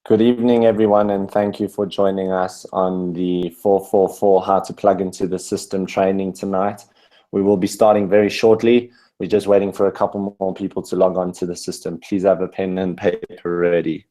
Good evening, everyone, and thank you for joining us on the 444 How to Plug into the System training tonight. We will be starting very shortly. We're just waiting for a couple more people to log on to the system. Please have a pen and paper ready.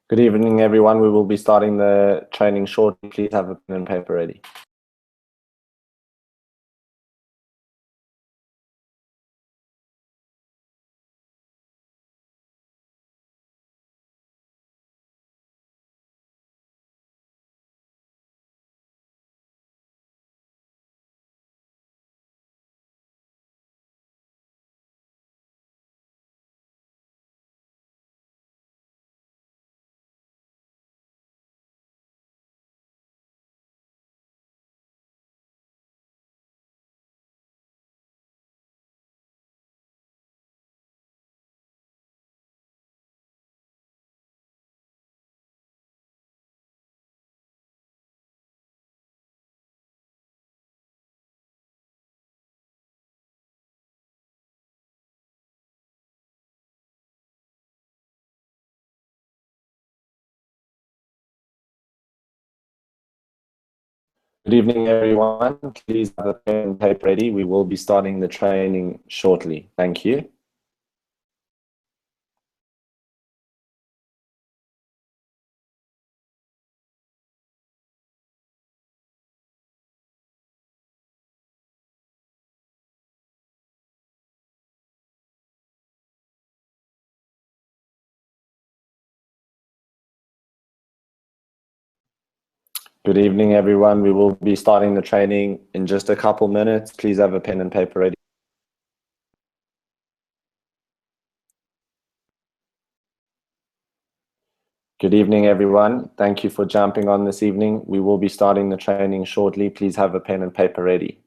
Good evening, everyone. We will be starting the training shortly. Please have a pen and paper ready. Good evening, everyone. Please have a pen and paper ready. We will be starting the training shortly. Thank you. Good evening, everyone. We will be starting the training in just a couple minutes. Please have a pen and paper ready. Good evening, everyone. Thank you for jumping on this evening. We will be starting the training shortly. Please have a pen and paper ready.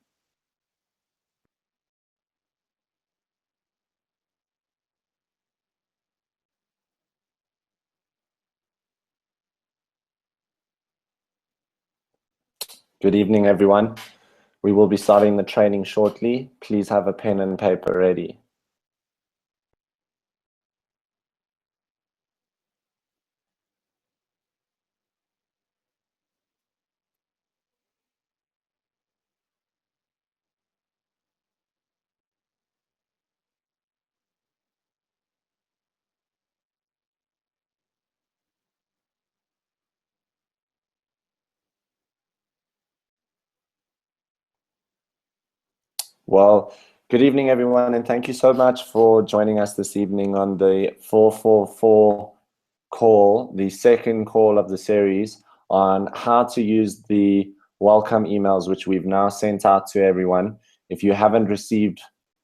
Good evening, everyone. We will be starting the training shortly. Please have a pen and paper ready. Well, good evening, everyone, and thank you so much for joining us this evening on the 444 call, the second call of the series on how to use the welcome emails, which we've now sent out to everyone. If you haven't received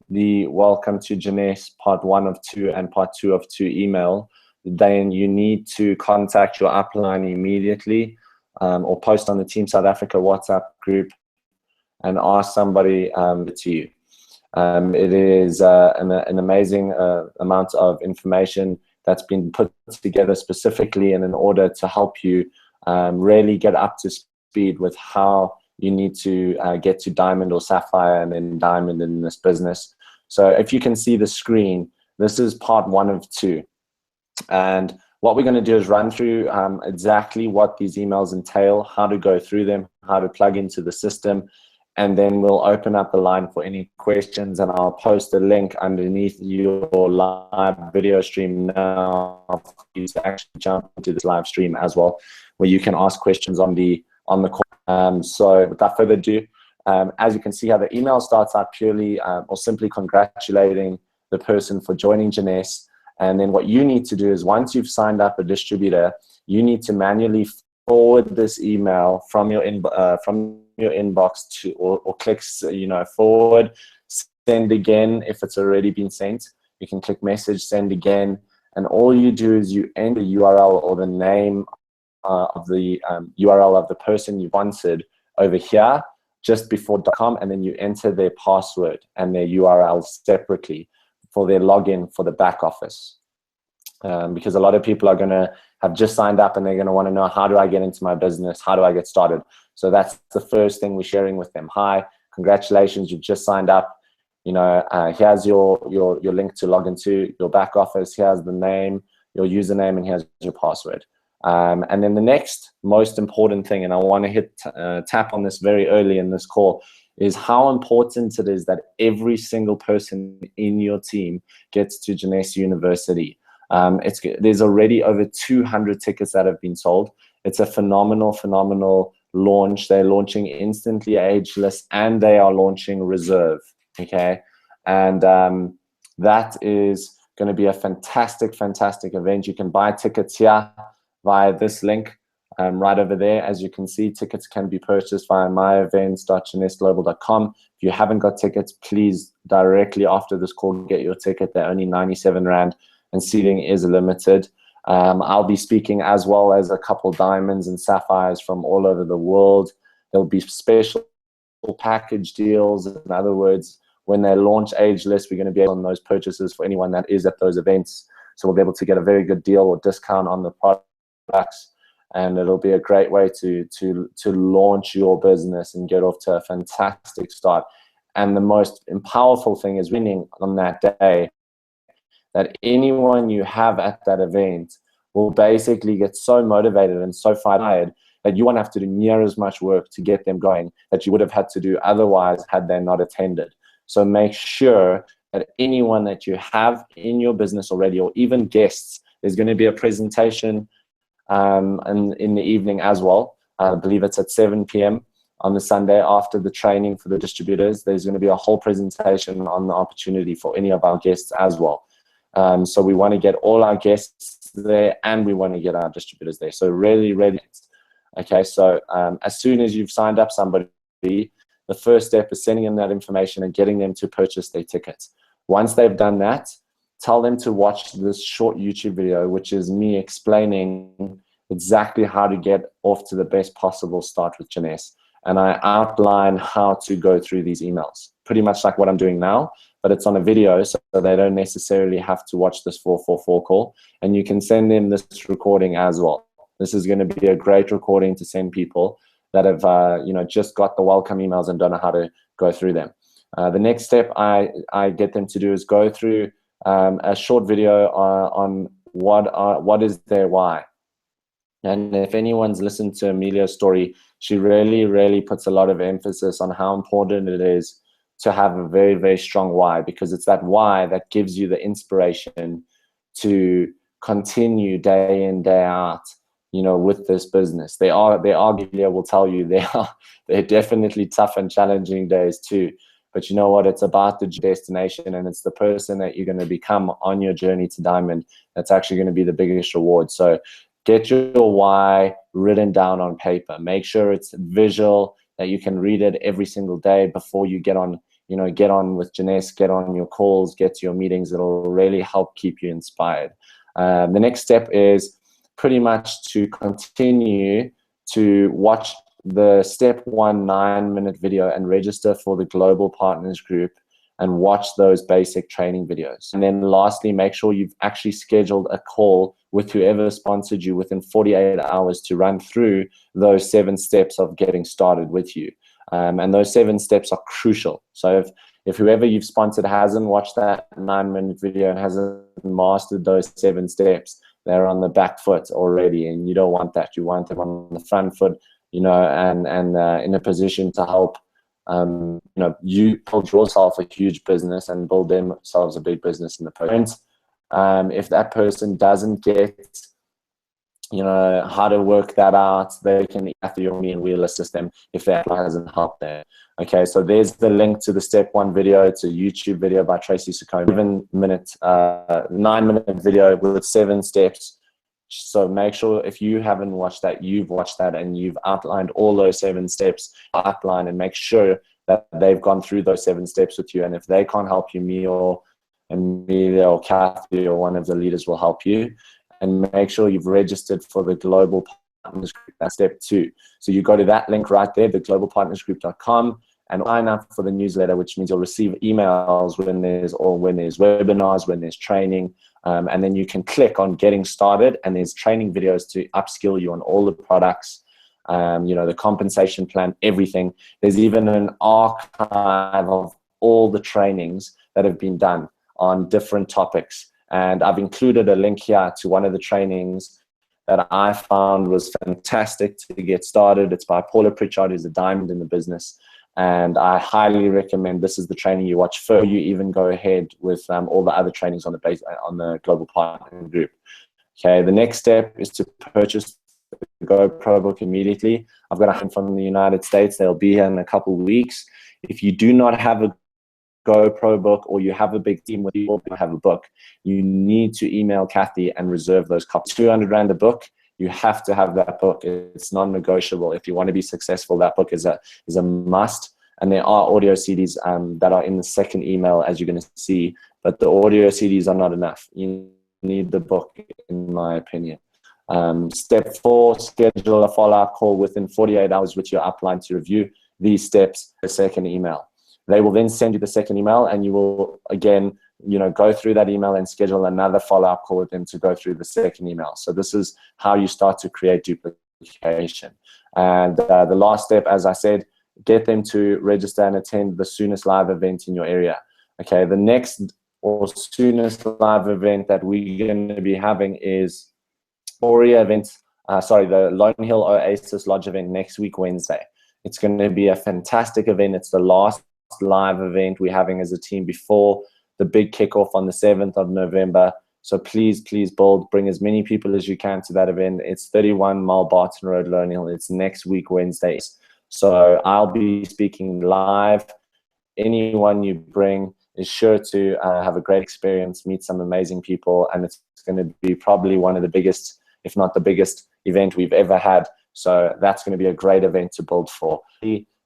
the welcome to Jeunesse part 1 of 2 and part 2 of 2 email, then you need to contact your upline immediately or post on the Team South Africa WhatsApp group and ask somebody to you. It is an amazing amount of information that's been put together specifically in order to help you really get up to speed with how you need to get to diamond or sapphire and then diamond in this business. So if you can see the screen, this is part 1 of 2. And what we're going to do is run through exactly what these emails entail, how to go through them, how to plug into the system, and then we'll open up the line for any questions, and I'll post a link underneath your live video stream now for you to actually jump into this live stream as well, where you can ask questions on the call. So without further ado, As you can see how the email starts out purely or simply congratulating the person for joining Jeunesse. And then what you need to do is once you've signed up a distributor, you need to manually forward this email from your inbox to, or click, forward, send again if it's already been sent. You can click message, send again, and all you do is you enter the URL or the name of the URL of the person you wanted over here just before .com, and then you enter their password and their URL separately for their login for the back office. Because a lot of people are going to have just signed up and they're going to want to know, how do I get into my business? How do I get started? So that's the first thing we're sharing with them. Hi, congratulations, you've just signed up. Here's your link to log into your back office. Here's the name, your username, and here's your password. And then the next most important thing, and I want to tap on this very early in this call, is how important it is that every single person in your team gets to Jeunesse University. There's already over 200 tickets that have been sold. It's a phenomenal launch. They're launching instantly ageless, and they are launching reserve. Okay, and that is going to be a fantastic event. You can buy tickets here via this link right over there. As you can see, tickets can be purchased via myevents.jeunesseglobal.com. If you haven't got tickets, please directly after this call get your ticket. They're only 97 Rand, and seating is limited. I'll be speaking as well as a couple diamonds and sapphires from all over the world. There'll be special package deals. In other words, when they launch ageless, we're going to be able on those purchases for anyone that is at those events. So we'll be able to get a very good deal or discount on the products, and it'll be a great way to launch your business and get off to a fantastic start. And the most powerful thing is winning on that day, that anyone you have at that event will basically get so motivated and so fired that you won't have to do near as much work to get them going that you would have had to do otherwise had they not attended. So make sure that anyone that you have in your business already, or even guests, there's going to be a presentation in the evening as well. I believe it's at 7 p.m. on the Sunday after the training for the distributors. There's going to be a whole presentation on the opportunity for any of our guests as well. So we want to get all our guests there, and we want to get our distributors there. So really, okay, so as soon as you've signed up somebody, the first step is sending them that information and getting them to purchase their tickets. Once they've done that, tell them to watch this short YouTube video, which is me explaining exactly how to get off to the best possible start with Jeunesse. And I outline how to go through these emails, pretty much like what I'm doing now, but it's on a video, so they don't necessarily have to watch this 444 call. And you can send them this recording as well. This is going to be a great recording to send people that have just got the welcome emails and don't know how to go through them. The next step I get them to do is go through a short video on what is their why. And if anyone's listened to Amelia's story, she really puts a lot of emphasis on how important it is to have a very strong why, because it's that why that gives you the inspiration to continue day in, day out, with this business. They arguably will tell you they're definitely tough and challenging days too. But you know what? It's about the destination, and it's the person that you're going to become on your journey to diamond that's actually going to be the biggest reward. So get your why written down on paper. Make sure it's visual, that you can read it every single day before you get on with Jeunesse, get on your calls, get to your meetings. It'll really help keep you inspired. The next step is pretty much to continue to watch the step 1 9-minute video and register for the Global Partners Group and watch those basic training videos. And then lastly, make sure you've actually scheduled a call with whoever sponsored you within 48 hours to run through those 7 steps of getting started with you. And those 7 steps are crucial. So if whoever you've sponsored hasn't watched that 9-minute video and hasn't mastered those 7 steps, they're on the back foot already, and you don't want that. You want them on the front foot, and in a position to help, you build yourself a huge business and build themselves a big business in the process. If that person doesn't get how to work that out. They can either me and we'll assist them if that hasn't helped them. Okay, so there's the link to the step 1 video. It's a YouTube video by Tracy Succomi, 9-minute video with 7 steps. So make sure if you haven't watched that, you've watched that and you've outlined all those 7 steps, outline and make sure that they've gone through those 7 steps with you. And if they can't help you, me or Amelia or Kathy or one of the leaders will help you. And make sure you've registered for the Global Partners Group. That's step 2. So you go to that link right there, theglobalpartnersgroup.com, and sign up for the newsletter, which means you'll receive emails when there's webinars, when there's training, and then you can click on getting started, and there's training videos to upskill you on all the products, the compensation plan, everything. There's even an archive of all the trainings that have been done on different topics. And I've included a link here to one of the trainings that I found was fantastic to get started. It's by Paula Pritchard, who's a diamond in the business. And I highly recommend this is the training you watch before you even go ahead with all the other trainings on the Global Partner Group. Okay, the next step is to purchase the GoPro book immediately. I've got a hand from the United States. They'll be here in a couple of weeks. If you do not have a GoPro book or you have a big team with you who have a book, you need to email Kathy and reserve those copies. 200 Rand a book. You have to have that book. It's non-negotiable. If you want to be successful, that book is a must. And there are audio CDs that are in the second email, as you're going to see. But the audio CDs are not enough. You need the book, in my opinion. Step 4, schedule a follow-up call within 48 hours with your upline to review these steps, the second email. They will then send you the second email, and you will, again, go through that email and schedule another follow-up call with them to go through the second email. So this is how you start to create duplication. And the last step, as I said, get them to register and attend the soonest live event in your area. Okay, the next or soonest live event that we're going to be having is the Lone Hill Oasis Lodge event next week, Wednesday. It's going to be a fantastic event. It's the last live event we're having as a team before the big kickoff on the 7th of November. So please, Bold, bring as many people as you can to that event. It's 31 Mile Barton Road, Lone Hill. It's next week, Wednesdays. So I'll be speaking live. Anyone you bring is sure to have a great experience, meet some amazing people, and it's going to be probably one of the biggest, if not the biggest, event we've ever had. So that's going to be a great event to build for.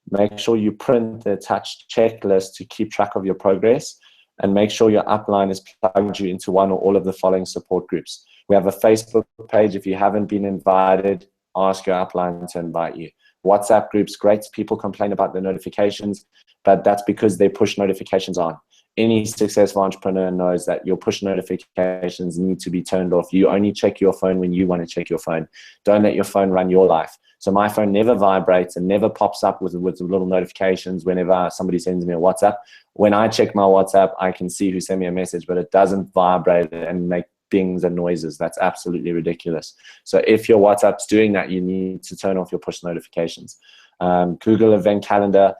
Make sure you print the attached checklist to keep track of your progress, and make sure your upline is plugged you into one or all of the following support groups. We have a Facebook page. If you haven't been invited, ask your upline to invite you. WhatsApp groups, great. People complain about the notifications, but that's because they push notifications on. Any successful entrepreneur knows that your push notifications need to be turned off. You only check your phone when you want to check your phone. Don't let your phone run your life. So my phone never vibrates and never pops up with little notifications whenever somebody sends me a WhatsApp. When I check my WhatsApp, I can see who sent me a message, but it doesn't vibrate and make dings and noises. That's absolutely ridiculous. So if your WhatsApp's doing that, you need to turn off your push notifications. Google Event Calendar,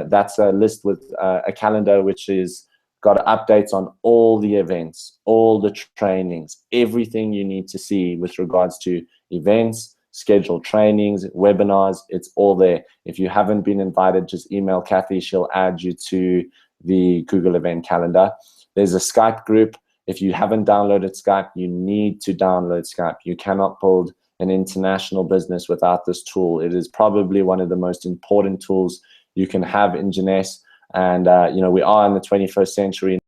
that's a list with a calendar which is got updates on all the events, all the trainings, everything you need to see with regards to events, scheduled trainings, webinars. It's all there. If you haven't been invited, just email Kathy. She'll add you to the Google Event Calendar. There's a Skype group. If you haven't downloaded Skype, you need to download Skype. You cannot build an international business without this tool. It is probably one of the most important tools you can have in Jeunesse. And we are in the 21st century.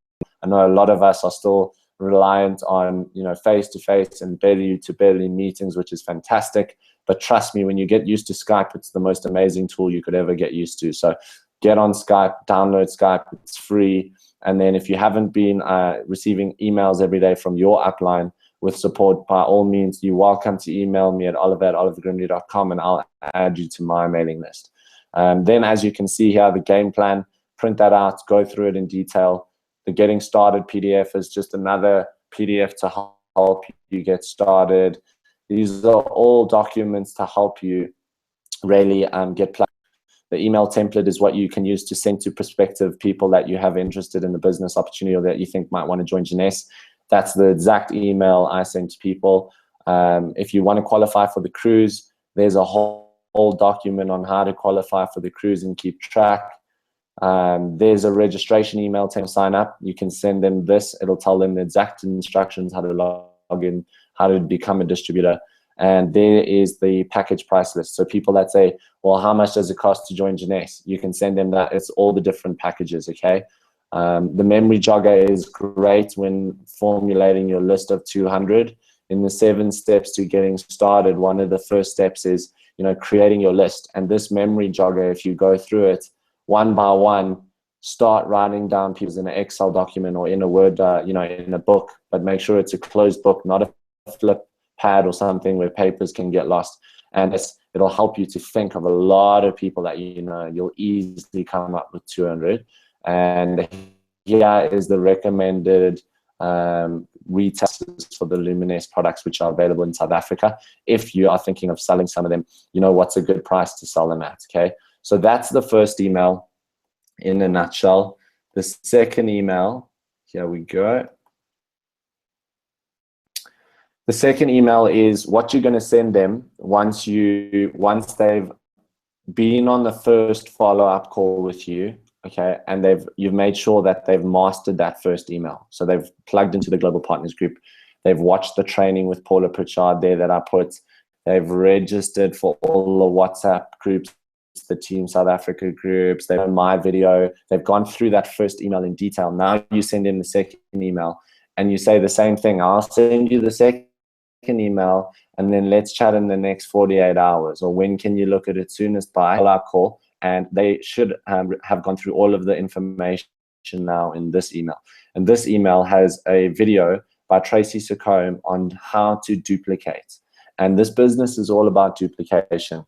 I know a lot of us are still reliant on face-to-face and belly-to-belly meetings, which is fantastic. But trust me, when you get used to Skype, it's the most amazing tool you could ever get used to. So get on Skype, download Skype. It's free. And then if you haven't been receiving emails every day from your upline with support, by all means, you're welcome to email me at oliver@olivergrimley.com, and I'll add you to my mailing list. Then, as you can see here, the game plan, print that out, go through it in detail. The Getting Started PDF is just another PDF to help you get started. These are all documents to help you really get plugged. The email template is what you can use to send to prospective people that you have interested in the business opportunity or that you think might want to join Jeunesse. That's the exact email I send to people. If you want to qualify for the cruise, there's a whole document on how to qualify for the cruise and keep track. There's a registration email to sign up. You can send them this. It'll tell them the exact instructions, how to log in, how to become a distributor. And there is the package price list. So people that say, well, how much does it cost to join Jeunesse? You can send them that. It's all the different packages, okay? The memory jogger is great when formulating your list of 200. In the 7 steps to getting started, one of the first steps is, creating your list. And this memory jogger, if you go through it one by one, start writing down people's in an Excel document or in a Word, in a book, but make sure it's a closed book, not a flip pad or something where papers can get lost. And it'll help you to think of a lot of people that you'll easily come up with 200. And here is the recommended retailers for the Luminesse products, which are available in South Africa. If you are thinking of selling some of them, what's a good price to sell them at, okay? So that's the first email in a nutshell. The second email, here we go. The second email is what you're going to send them once they've been on the first follow-up call with you, okay, and you've made sure that they've mastered that first email. So they've plugged into the Global Partners Group. They've watched the training with Paula Pritchard there that I put. They've registered for all the WhatsApp groups, the Team South Africa groups. They've done my video. They've gone through that first email in detail. Now you send in the second email and you say the same thing. I'll send you the second email and then let's chat in the next 48 hours, or when can you look at it soonest by our call. And they should have gone through all of the information now in this email. And this email has a video by Tracy Succombe on how to duplicate. And this business is all about duplication.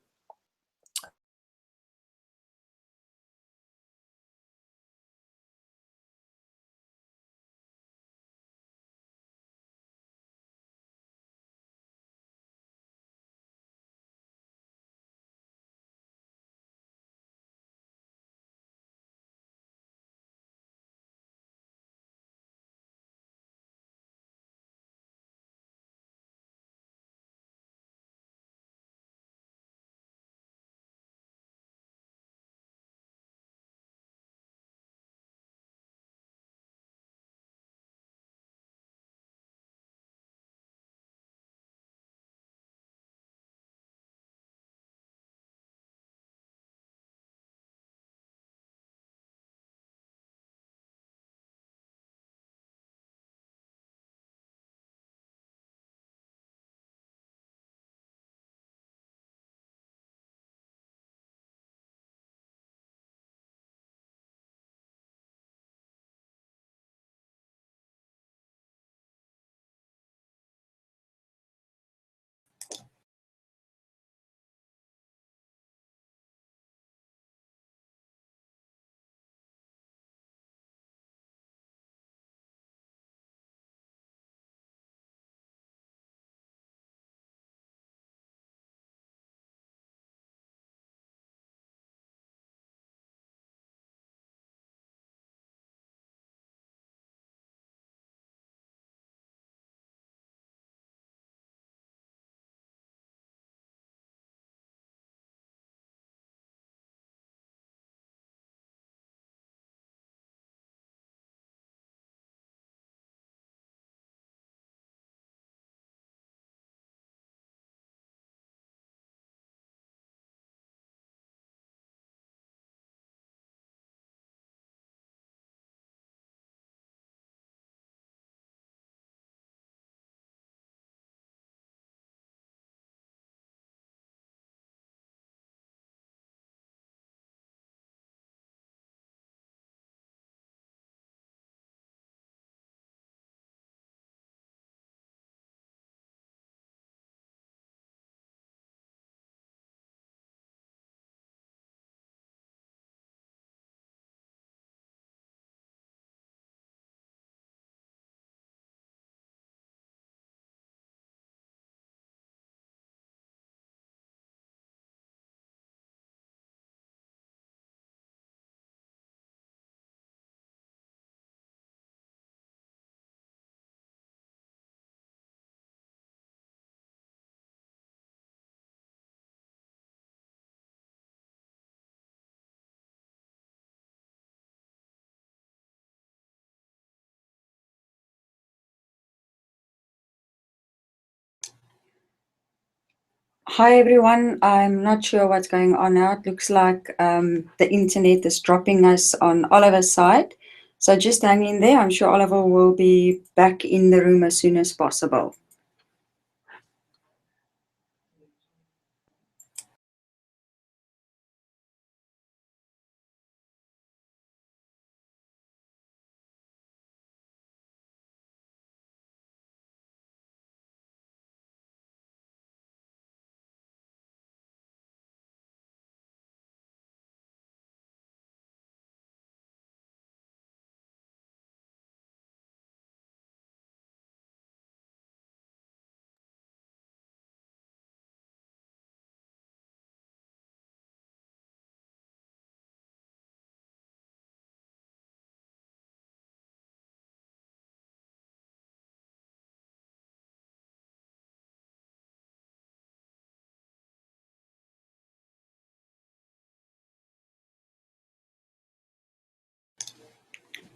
Hi everyone, I'm not sure what's going on now. It looks like the internet is dropping us on Oliver's side. So just hang in there. I'm sure Oliver will be back in the room as soon as possible.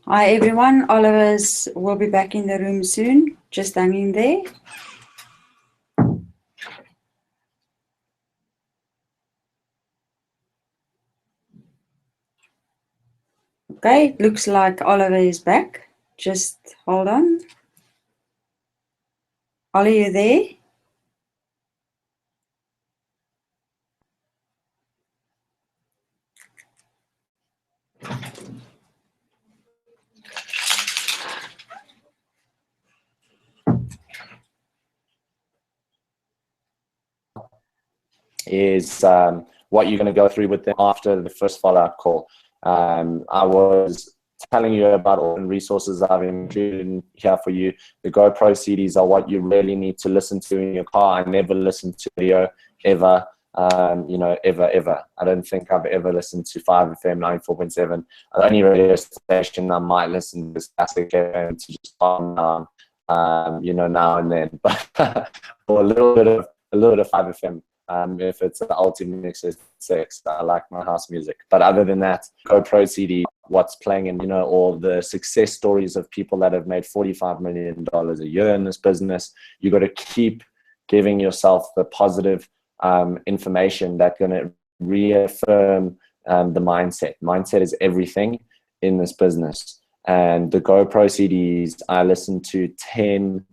Hi everyone, Oliver's will be back in the room soon. Just hang in there. Okay, it looks like Oliver is back. Just hold on. Ollie, you there? Is what you're going to go through with them after the first follow-up call. I was telling you about all the resources I've included in here for you. The GoPro CDs are what you really need to listen to in your car. I never listened to video ever, you know, ever. I don't think I've ever listened to 5FM 94.7. The only radio station I might listen to is Classic FM to just calm down, you know, now and then. But for a little bit of 5FM. If it's an Ultimix 6, I like my house music. But other than that, GoPro CD, what's playing, and you know, all the success stories of people that have made $45 million a year in this business. You got to keep giving yourself the positive information that's going to reaffirm the mindset. Mindset is everything in this business. And the GoPro CDs, I listened to 10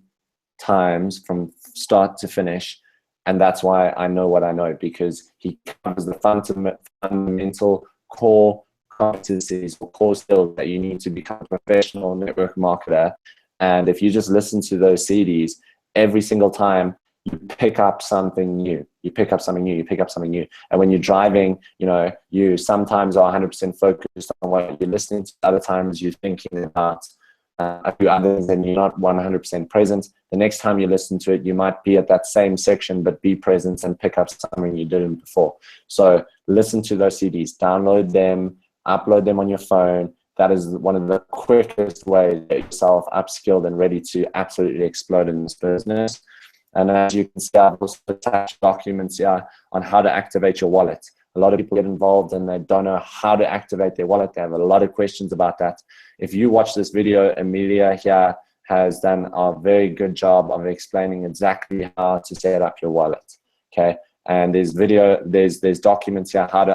times from start to finish. And that's why I know what I know, because he covers the fundamental core competencies or core skills that you need to become a professional network marketer. And if you just listen to those CDs, every single time you pick up something new, you pick up something new, you pick up something new. And when you're driving, you know, you sometimes are 100% focused on what you're listening to. Other times you're thinking about a few others and you're not 100% present. The next time you listen to it, you might be at that same section, but be present and pick up something you didn't before. So listen to those CDs, download them, upload them on your phone. That is one of the quickest ways to get yourself upskilled and ready to absolutely explode in this business. And as you can see, I've also attached documents here on how to activate your wallet. A lot of people get involved and they don't know how to activate their wallet. They have a lot of questions about that. If you watch this video, Amelia here has done a very good job of explaining exactly how to set up your wallet. Okay, and there's documents here how to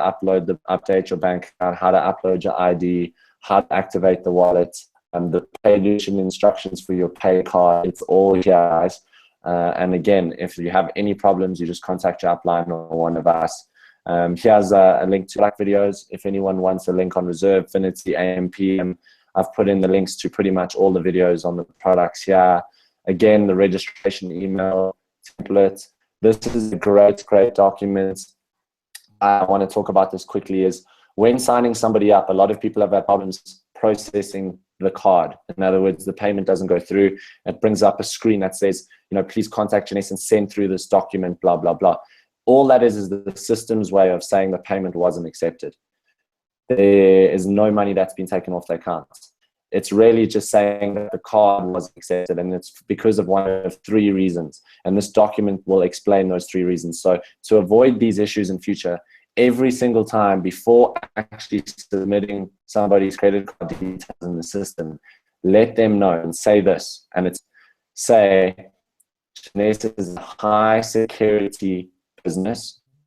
update your bank account, how to upload your ID, how to activate the wallet, and the payment instructions for your pay card. It's all here, guys. And again, if you have any problems, you just contact your upline or one of us. Here's a link to Black videos. If anyone wants a link on Reserve, Finity, AM/PM, I've put in the links to pretty much all the videos on the products here. Again, the registration email template. This is a great document. I want to talk about this quickly. Is when signing somebody up, a lot of people have had problems processing the card. In other words, the payment doesn't go through. It brings up a screen that says, you know, please contact Janice and send through this document, blah, blah, blah. All that is the system's way of saying the payment wasn't accepted. There is no money that's been taken off the account. It's really just saying that the card wasn't accepted, and it's because of one of 3 reasons. And this document will explain those 3 reasons. So to avoid these issues in future, every single time before actually submitting somebody's credit card details in the system, let them know and say this. And it's say, Janice is a high security business.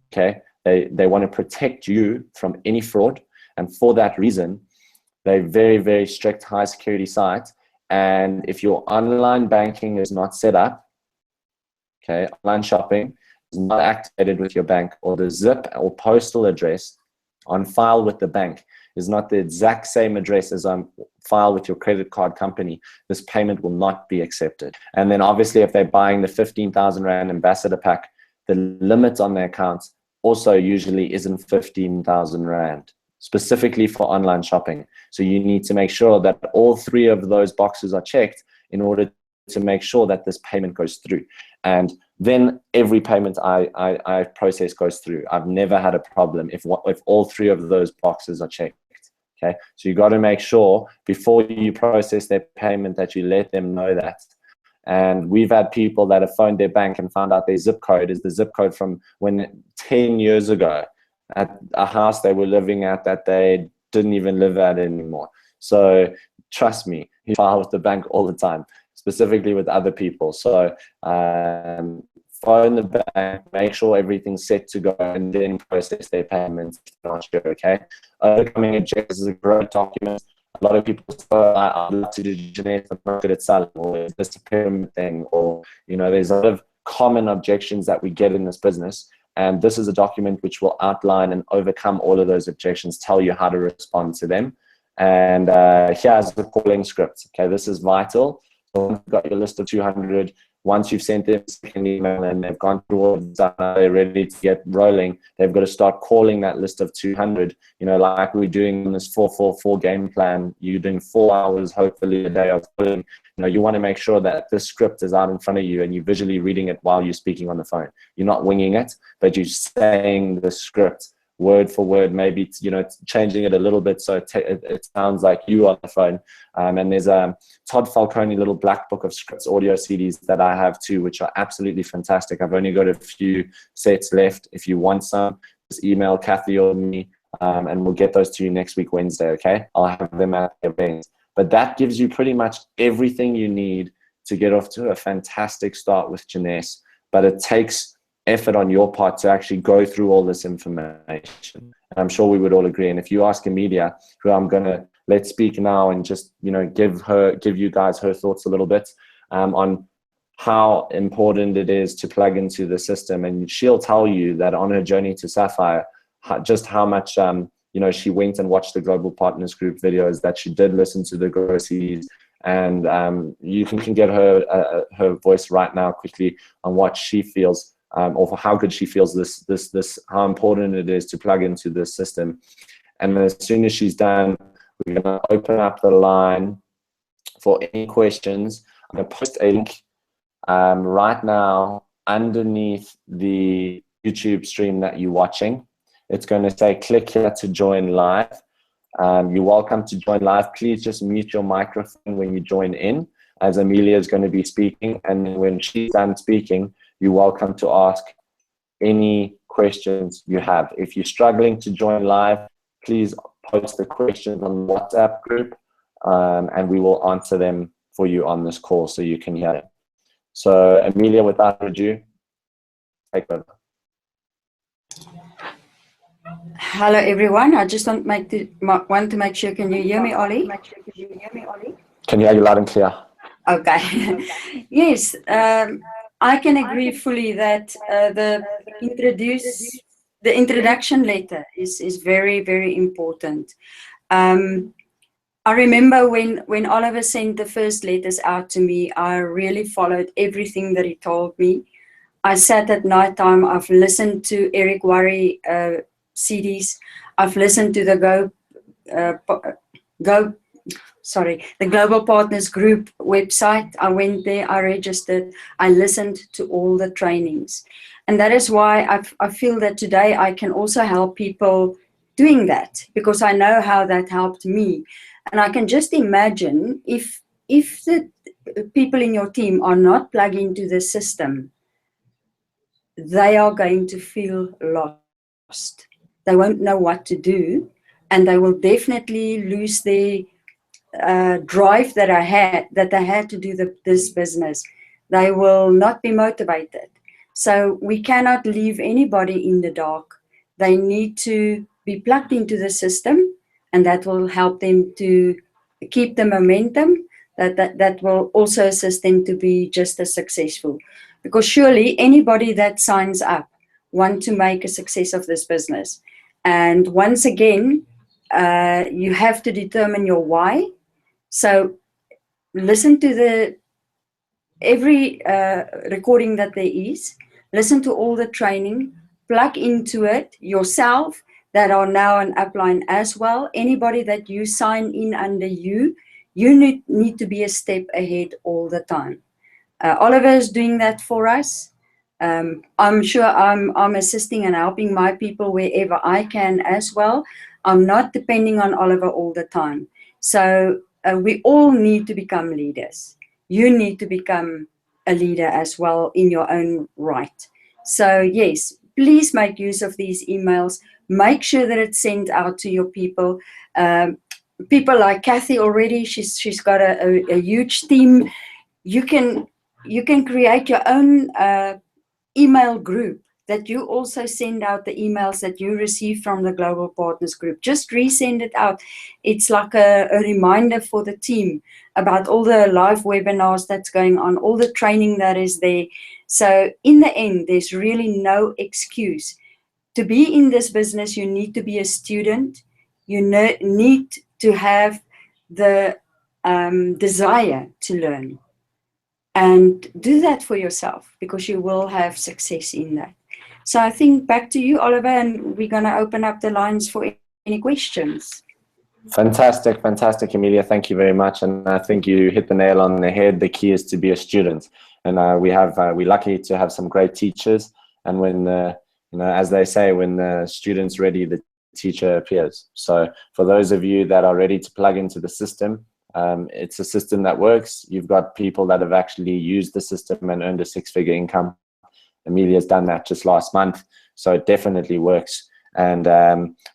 Okay, they want to protect you from any fraud, and for that reason, they're very, very strict, high security sites. And if your online banking is not set up, okay, online shopping is not activated with your bank, or the zip or postal address on file with the bank is not the exact same address as on file with your credit card company, this payment will not be accepted. And then obviously if they're buying the 15,000 Rand ambassador pack, the limit on their accounts also usually isn't 15,000 Rand, specifically for online shopping. So you need to make sure that all three of those boxes are checked in order to make sure that this payment goes through. And then every payment I process goes through. I've never had a problem if all three of those boxes are checked. Okay, so you got to make sure before you process their payment that you let them know that. And we've had people that have phoned their bank and found out their zip code is the zip code from when 10 years ago at a house they were living at that they didn't even live at anymore. So trust me, you file with the bank all the time, specifically with other people. So phone the bank, make sure everything's set to go, and then process their payments. Not sure, okay? Overcoming objections is a great document. A lot of people say, I'd love to do Jeanette, I'm not good at selling, or it's just a pyramid thing, or, you know, there's a lot of common objections that we get in this business. And this is a document which will outline and overcome all of those objections, tell you how to respond to them. And here's the calling script. Okay, this is vital. So once you've got your list of 200, once you've sent them a second email and they've gone through all of that, they're ready to get rolling, they've got to start calling that list of 200. You know, like we're doing in this 4-4-4 game plan, you're doing 4 hours, hopefully a day of calling. You know, you want to make sure that this script is out in front of you and you're visually reading it while you're speaking on the phone. You're not winging it, but you're saying the script word for word, maybe, you know, changing it a little bit so it sounds like you on the phone. And there's a Todd Falcone little black book of scripts audio CDs that I have too, which are absolutely fantastic. I've only got a few sets left. If you want some, just email Kathy or me, and we'll get those to you next week, Wednesday, okay? I'll have them at the event. But that gives you pretty much everything you need to get off to a fantastic start with Jeunesse. But it takes effort on your part to actually go through all this information. And I'm sure we would all agree. And if you ask Amelia, who I'm going to let speak now and just, you know, give you guys her thoughts a little bit on how important it is to plug into the system. And she'll tell you that on her journey to Sapphire, just how much, you know, she went and watched the Global Partners Group videos, that she did listen to the Grow CDs. And you can get her voice right now quickly on what she feels, or for how good she feels this how important it is to plug into this system. And as soon as she's done, we're going to open up the line for any questions. I'm going to post a link right now underneath the YouTube stream that you're watching. It's going to say click here to join live. You're welcome to join live. Please just mute your microphone when you join in, as Amelia is going to be speaking. And when she's done speaking, you're welcome to ask any questions you have. If you're struggling to join live, please post the questions on the WhatsApp group, and we will answer them for you on this call so you can hear it. So Amelia, without ado, take over. Hello everyone. I just want to make sure. Can you hear me, Ollie? Can hear you loud and clear. Okay. Yes, I can agree fully that the introduction letter is very, very important. I remember when Oliver sent the first letters out to me, I really followed everything that he told me. I sat at night time. I've listened to Eric Worre CDs. I've listened to the the Global Partners Group website. I went there, I registered, I listened to all the trainings. And that is why I feel that today I can also help people doing that, because I know how that helped me. And I can just imagine if the people in your team are not plugged into the system, they are going to feel lost. They won't know what to do, and they will definitely lose their drive that they had to do this business. They will not be motivated. So we cannot leave anybody in the dark. They need to be plugged into the system, and that will help them to keep the momentum. That will also assist them to be just as successful. Because surely anybody that signs up want to make a success of this business. And once again, you have to determine your why. So listen to every recording that there is, listen to all the training, plug into it yourself that are now on upline as well. Anybody that you sign in under you need to be a step ahead all the time. Oliver is doing that for us. I'm sure I'm assisting and helping my people wherever I can as well. I'm not depending on Oliver all the time. So we all need to become leaders. You need to become a leader as well in your own right. So yes, please make use of these emails. Make sure that it's sent out to your people. People like Kathy already, she's got a huge team. You can create your own email group that you also send out the emails that you receive from the Global Partners Group. Just resend it out. It's like a reminder for the team about all the live webinars that's going on, all the training that is there. So in the end, there's really no excuse. To be in this business, you need to be a student. You need to have the desire to learn. And do that for yourself, because you will have success in that. So I think back to you, Oliver, and we're going to open up the lines for any questions. Fantastic, fantastic, Amelia. Thank you very much. And I think you hit the nail on the head. The key is to be a student. And we're lucky to have some great teachers. And when, as they say, when the student's ready, the teacher appears. So for those of you that are ready to plug into the system, it's a system that works. You've got people that have actually used the system and earned a six-figure income. Amelia's done that just last month. So it definitely works. And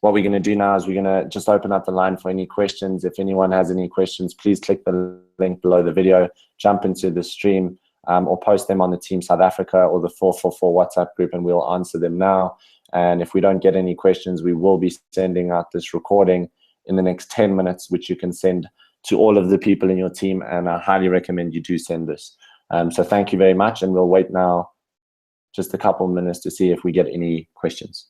what we're going to do now is we're going to just open up the line for any questions. If anyone has any questions, please click the link below the video, jump into the stream, or post them on the Team South Africa or the 444 WhatsApp group, and we'll answer them now. And if we don't get any questions, we will be sending out this recording in the next 10 minutes, which you can send to all of the people in your team. And I highly recommend you do send this. So thank you very much. And we'll wait now just a couple of minutes to see if we get any questions.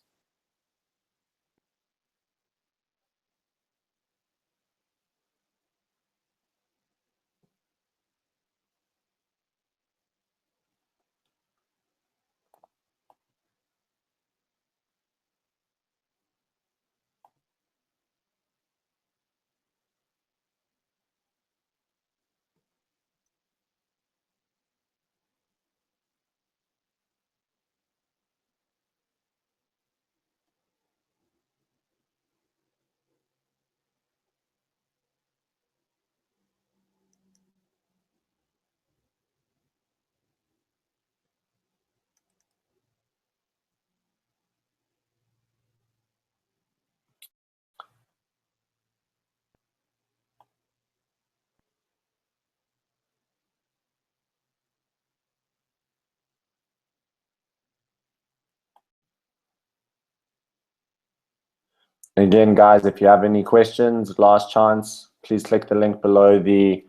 Again, guys, if you have any questions, last chance, please click the link below the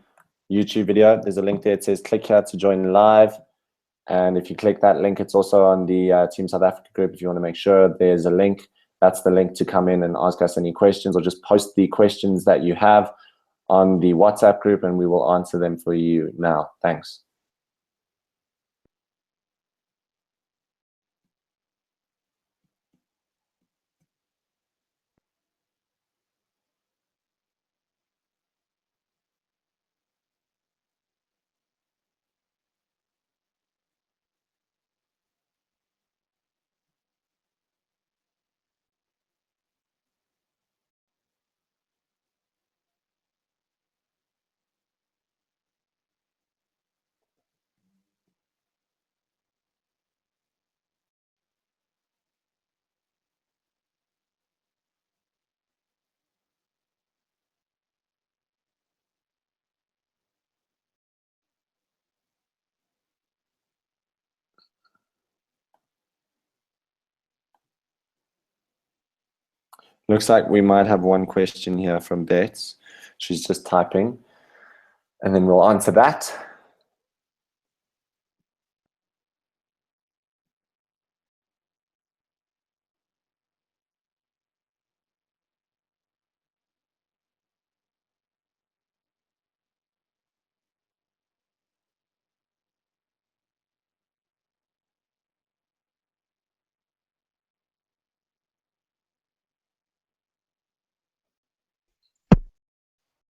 YouTube video. There's a link there. It says click here to join live. And if you click that link, it's also on the Team South Africa group. If you want to make sure there's a link, that's the link to come in and ask us any questions, or just post the questions that you have on the WhatsApp group and we will answer them for you now. Thanks. Looks like we might have one question here from Bets. She's just typing, and then we'll answer that.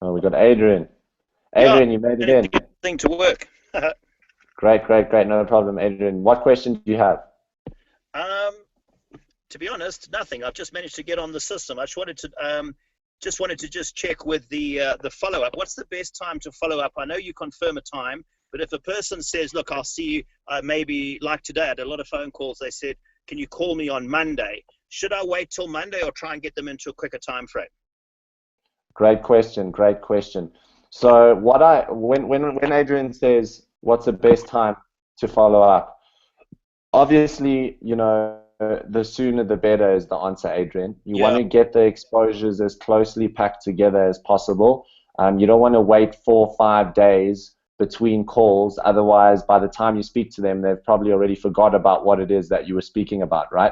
Oh, we got Adrian. Adrian, you made it in. Thing to work. Great, great, great. No problem, Adrian. What question do you have? To be honest, nothing. I've just managed to get on the system. I just wanted to check with the follow-up. What's the best time to follow up? I know you confirm a time, but if a person says, look, I'll see you maybe like today, I had a lot of phone calls. They said, can you call me on Monday? Should I wait till Monday or try and get them into a quicker time frame? Great question, great question. So when Adrian says, what's the best time to follow up? Obviously, you know, the sooner the better is the answer, Adrian. You want to get the exposures as closely packed together as possible. You don't want to wait 4 or 5 days between calls. Otherwise, by the time you speak to them, they've probably already forgot about what it is that you were speaking about, right?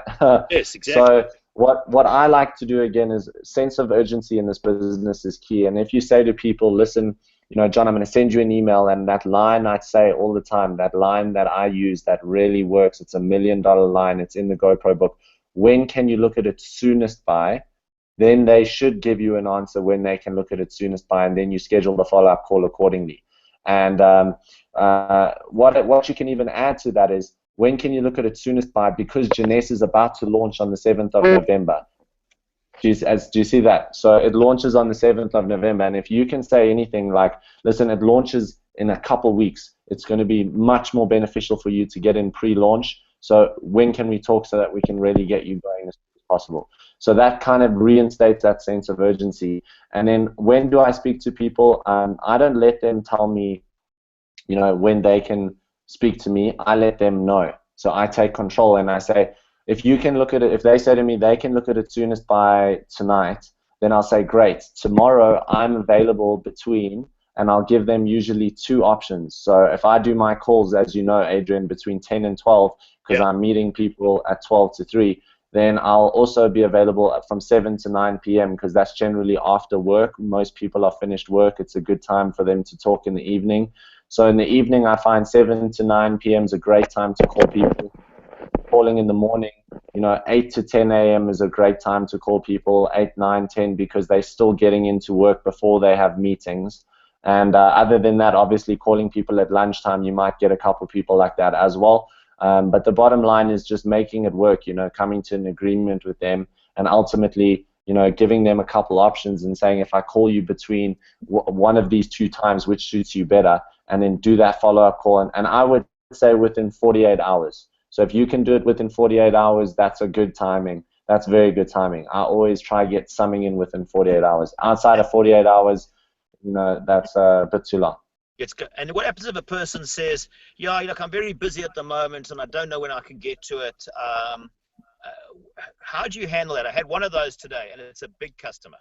Yes, exactly. So what I like to do again is sense of urgency in this business is key. And if you say to people, listen, you know, John, I'm going to send you an email, and that line I say all the time, that line that I use that really works, it's $1 million line, it's in the GoPro book. When can you look at it soonest by? Then they should give you an answer when they can look at it soonest by, and then you schedule the follow-up call accordingly. And what you can even add to that is, when can you look at it soonest by? Because Jeunesse is about to launch on the 7th of November. Do you see that? So it launches on the 7th of November, and if you can say anything like, listen, it launches in a couple weeks, it's going to be much more beneficial for you to get in pre-launch. So when can we talk so that we can really get you going as soon as possible? So that kind of reinstates that sense of urgency. And then when do I speak to people? I don't let them tell me, you know, when they can speak to me. I let them know. So I take control and I say, if you can look at it, if they say to me they can look at it soonest by tonight, then I'll say, great, tomorrow I'm available between, and I'll give them usually 2 options. So if I do my calls, as you know, Adrian, between 10 and 12, because I'm meeting people at 12 to 3, then I'll also be available from 7 to 9 p.m. because that's generally after work. Most people are finished work. It's a good time for them to talk in the evening. So in the evening, I find 7 to 9 p.m. is a great time to call people. Calling in the morning, you know, 8 to 10 a.m. is a great time to call people, 8, 9, 10, because they're still getting into work before they have meetings. And other than that, obviously calling people at lunchtime, you might get a couple people like that as well. But the bottom line is just making it work, you know, coming to an agreement with them, and ultimately, you know, giving them a couple options and saying, if I call you between one of these 2 times, which suits you better, and then do that follow-up call. And I would say within 48 hours. So if you can do it within 48 hours, that's a good timing. That's very good timing. I always try to get something in within 48 hours. Outside of 48 hours, you know, that's a bit too long. It's good. And what happens if a person says, yeah, look, I'm very busy at the moment and I don't know when I can get to it. How do you handle that? I had one of those today, and it's a big customer.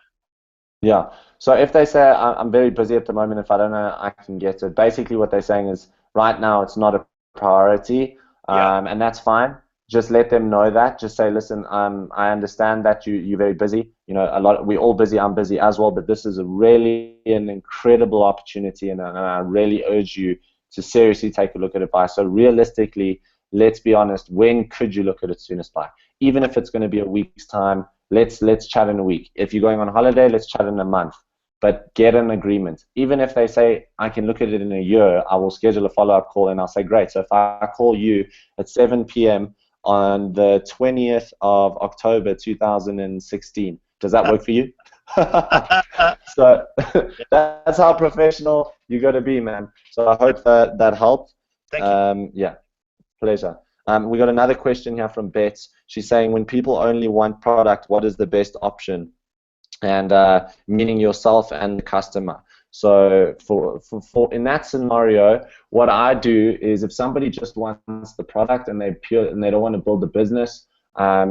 Yeah. So if they say, I'm very busy at the moment, if I don't know, I can get to it. Basically what they're saying is, right now it's not a priority. And that's fine. Just let them know that. Just say, listen, I understand that you're very busy. You know, we're all busy. I'm busy as well. But this is really an incredible opportunity, and I really urge you to seriously take a look at it by. So realistically, let's be honest. When could you look at it soonest by? Even if it's going to be a week's time, let's chat in a week. If you're going on holiday, let's chat in a month. But get an agreement. Even if they say, I can look at it in a year, I will schedule a follow-up call, and I'll say, great. So if I call you at 7 p.m. on the 20th of October 2016, does that work for you? So that's how professional you got to be, man. So I hope that helped. Thank you. Yeah, pleasure. We got another question here from Bets. She's saying, when people only want product, what is the best option? And meaning yourself and the customer. So for in that scenario, what I do is, if somebody just wants the product and they don't want to build a business,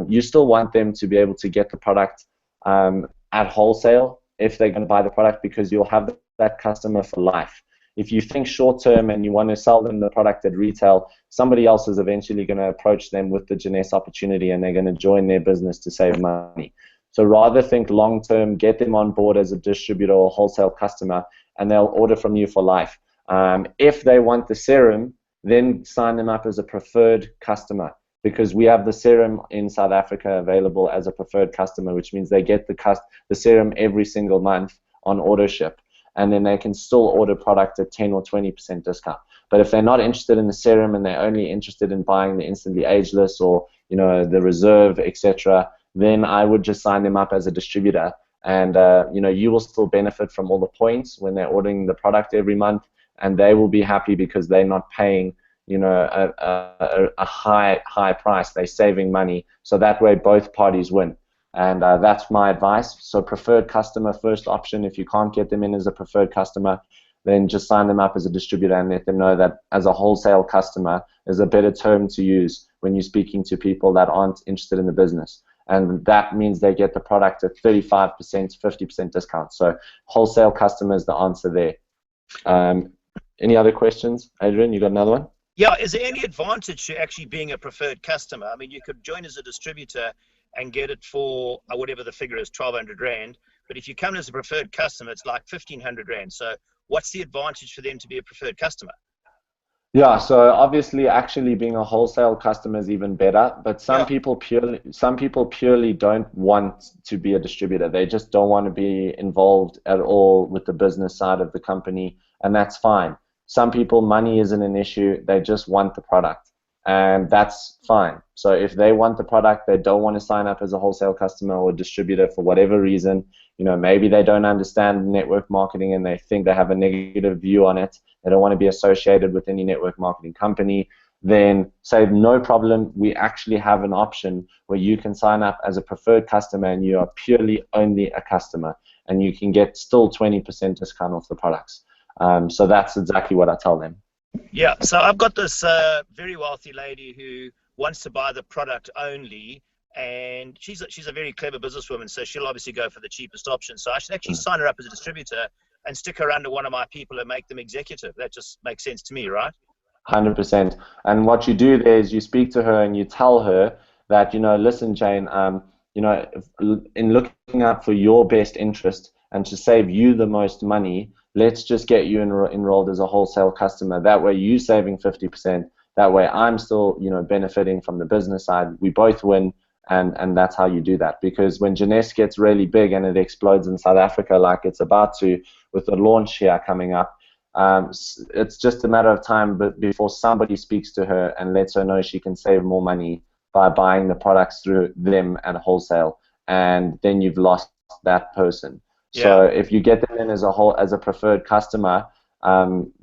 you still want them to be able to get the product at wholesale if they're going to buy the product, because you'll have that customer for life. If you think short term and you want to sell them the product at retail, somebody else is eventually going to approach them with the Jeunesse opportunity, and they're going to join their business to save money. So rather think long term, get them on board as a distributor or wholesale customer, and they'll order from you for life. If they want the serum, then sign them up as a preferred customer, because we have the serum in South Africa available as a preferred customer, which means they get the serum every single month on auto ship, and then they can still order product at 10 or 20% discount. But if they're not interested in the serum and they're only interested in buying the Instantly Ageless or the Reserve, etc., then I would just sign them up as a distributor, and you will still benefit from all the points when they're ordering the product every month, and they will be happy because they're not paying a high price. They're saving money, so that way both parties win. And that's my advice. So preferred customer first option. If you can't get them in as a preferred customer, then just sign them up as a distributor and let them know that as a wholesale customer is a better term to use when you're speaking to people that aren't interested in the business. And that means they get the product at 35%, 50% discount. So wholesale customer is the answer there. Any other questions? Adrian, you got another one? Yeah, is there any advantage to actually being a preferred customer? I mean, you could join as a distributor and get it for whatever the figure is, 1,200 Rand. But if you come as a preferred customer, it's like 1,500 Rand. So what's the advantage for them to be a preferred customer? Yeah, so obviously actually being a wholesale customer is even better, but some people purely don't want to be a distributor. They just don't want to be involved at all with the business side of the company, and that's fine. Some people, money isn't an issue, they just want the product, and that's fine. So if they want the product, they don't want to sign up as a wholesale customer or distributor for whatever reason, maybe they don't understand network marketing and they think they have a negative view on it, they don't want to be associated with any network marketing company, then say no problem, we actually have an option where you can sign up as a preferred customer and you are purely only a customer, and you can get still 20% discount off the products. So that's exactly what I tell them. Yeah, so I've got this very wealthy lady who wants to buy the product only, and she's a very clever businesswoman, so she'll obviously go for the cheapest option. So I should actually sign her up as a distributor and stick her under one of my people and make them executive. That just makes sense to me, right? 100%. And what you do there is you speak to her and you tell her that, listen, Jane, in looking out for your best interest and to save you the most money, let's just get you enrolled as a wholesale customer. That way you're saving 50%. That way I'm still, benefiting from the business side. We both win, and that's how you do that. Because when Jeunesse gets really big and it explodes in South Africa like it's about to, with the launch here coming up, it's just a matter of time before somebody speaks to her and lets her know she can save more money by buying the products through them at wholesale, and then you've lost that person. Yeah. So if you get them in as a preferred customer,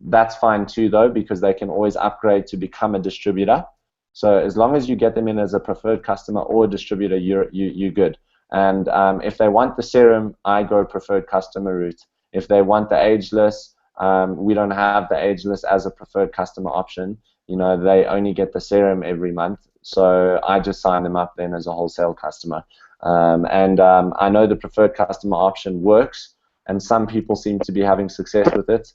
that's fine too, though, because they can always upgrade to become a distributor. So as long as you get them in as a preferred customer or a distributor, you're good. And if they want the serum, I go preferred customer route. If they want the ageless, we don't have the ageless as a preferred customer option. They only get the serum every month. So I just sign them up then as a wholesale customer. I know the preferred customer option works, and some people seem to be having success with it.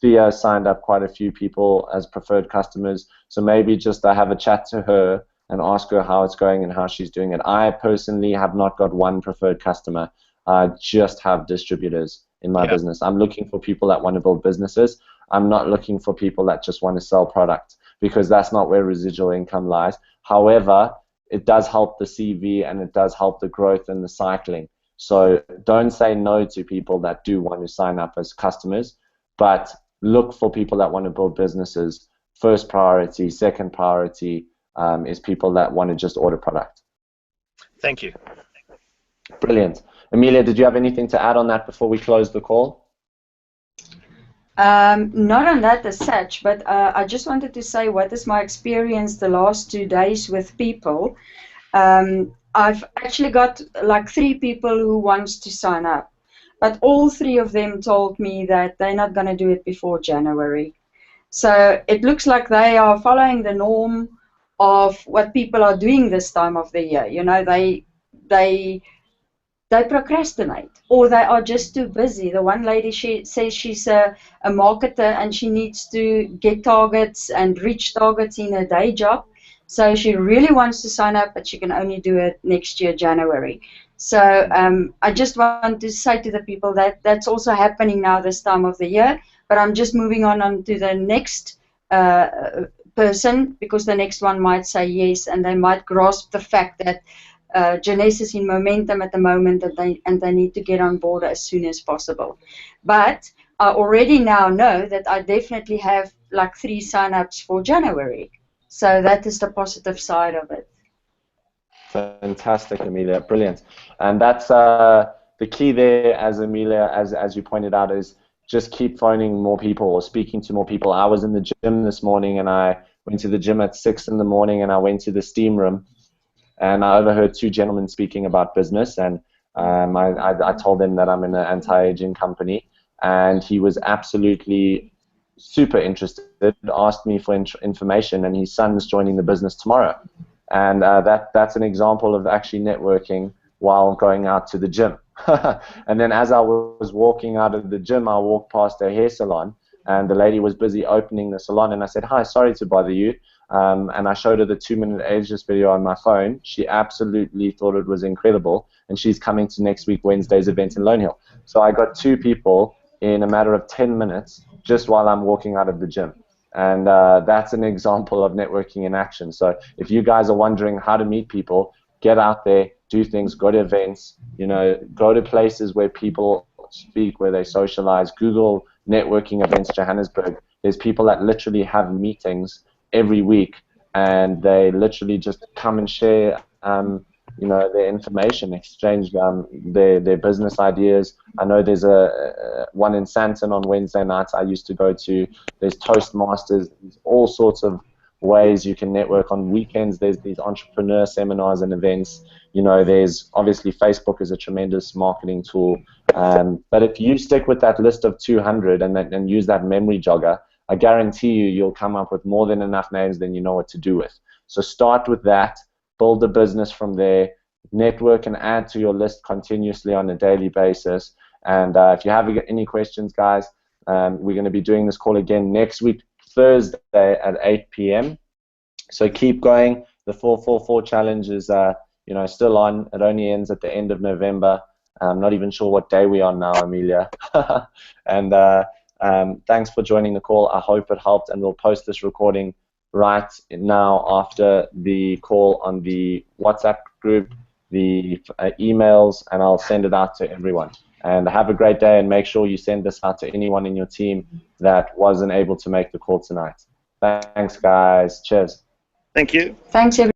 Thea signed up quite a few people as preferred customers, so maybe just have a chat to her and ask her how it's going and how she's doing it. I personally have not got one preferred customer. I just have distributors in my business. I'm looking for people that want to build businesses. I'm not looking for people that just want to sell product, because that's not where residual income lies. However, it does help the CV and it does help the growth and the cycling. So don't say no to people that do want to sign up as customers, but look for people that want to build businesses. First priority, second priority is people that want to just order product. Thank you. Brilliant. Amelia, did you have anything to add on that before we close the call? Not on that as such, but I just wanted to say what is my experience the last 2 days with people. I've actually got like 3 people who wants to sign up, but all 3 of them told me that they're not going to do it before January. So it looks like they are following the norm of what people are doing this time of the year. They they procrastinate, or they are just too busy. The one lady, she says she's a marketer and she needs to get targets and reach targets in her day job. So she really wants to sign up, but she can only do it next year, January. So I just want to say to the people that that's also happening now this time of the year, but I'm just moving on to the next person, because the next one might say yes, and they might grasp the fact that Jeunesse is in momentum at the moment, and they need to get on board as soon as possible. But I already now know that I definitely have like 3 sign-ups for January. So that is the positive side of it. Fantastic, Amelia. Brilliant. And that's the key there, as Amelia, as you pointed out, is just keep phoning more people or speaking to more people. I was in the gym this morning, and I went to the gym at 6 in the morning, and I went to the steam room, and I overheard 2 gentlemen speaking about business, and I told them that I'm in an anti-aging company, and he was absolutely super interested, asked me for information, and his son's joining the business tomorrow. And that's an example of actually networking while going out to the gym. And then as I was walking out of the gym, I walked past a hair salon, and the lady was busy opening the salon, and I said, "Hi, sorry to bother you." And I showed her the 2-minute ageless video on my phone. She absolutely thought it was incredible, and she's coming to next week Wednesday's event in Lone Hill. So I got 2 people in a matter of 10 minutes just while I'm walking out of the gym. And that's an example of networking in action. So if you guys are wondering how to meet people, get out there, do things, go to events, go to places where people speak, where they socialize. Google networking events Johannesburg. There's people that literally have meetings every week, and they literally just come and share their information, exchange their business ideas. I know there's a one in Sandton on Wednesday nights I used to go to. There's Toastmasters. There's all sorts of ways you can network. On weekends there's these entrepreneur seminars and events. There's obviously Facebook is a tremendous marketing tool, but if you stick with that list of 200 and use that memory jogger, I guarantee you'll come up with more than enough names than you know what to do with. So start with that, build a business from there, network and add to your list continuously on a daily basis. And if you have any questions, guys, we're going to be doing this call again next week, Thursday at 8 p.m. So keep going. The 444 challenge is still on. It only ends at the end of November. I'm not even sure what day we're on now, Amelia. And thanks for joining the call. I hope it helped, and we'll post this recording right now after the call on the WhatsApp group, the emails, and I'll send it out to everyone. And have a great day, and make sure you send this out to anyone in your team that wasn't able to make the call tonight. Thanks, guys. Cheers. Thank you. Thanks, everyone.